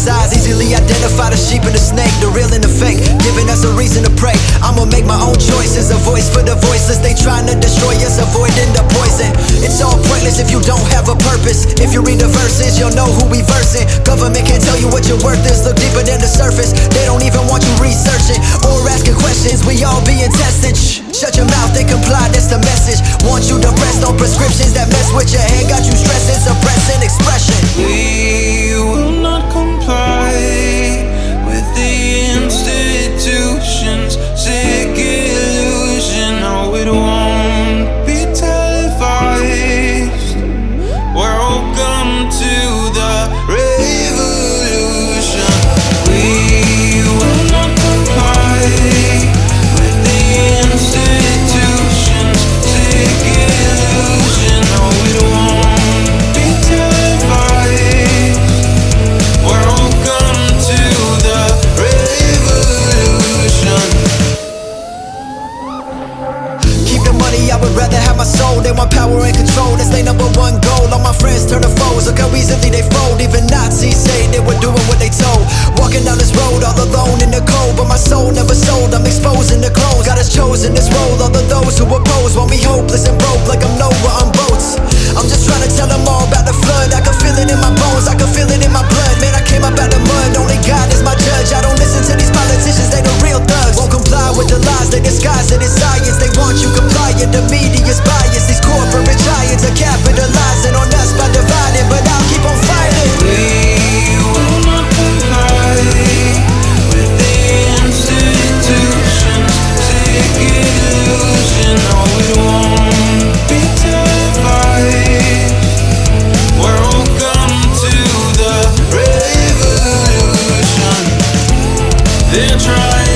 sides, easily identify the sheep and the snake, the real and the fake, giving us a reason to pray. I'ma make my own choices, a voice for the voiceless. They trying to destroy us, avoiding the poison. It's all pointless if you don't have a purpose. If you read the verses, you'll know who we versing. Government can't tell you what your worth is, look deeper than the surface. They don't even want you researching or asking questions. We all being tested. Shh, shut your mouth, they comply, that's the message. Want you to rest on prescriptions that mess with your head, got you stressing, suppressing expression. We will not comply with the institution's sick illusion. No, it won't be televised. Welcome to the revolution. We will not comply with the institution's sick illusion. No, it won't be televised. Welcome to the revolution. Keep the money, I would rather have my soul. They want power and control, that's their number one goal. All my friends turn to foes, look how easily they fold. Even Nazis say they were doing what they told. Walking down this road all alone in the cold, but my soul never sold, I'm exposing the clones. God has chosen this role, all of those who oppose want me hopeless and broke like I'm Noah on boats. I'm just trying to tell them all about the flood. I can feel it in my bones, I can feel it in my blood. Man, I came up out the mud, only God is my judge. I don't listen to these politicians, they the real thugs. Won't comply with the lies, they disguise it as science. They want you compliant, the media's bias. These corporate giants are capitalizing on us by dividing, but I'll keep on fighting. We will not comply with the institution's sick illusion. No, it won't be televised. Welcome to the revolution. They're trying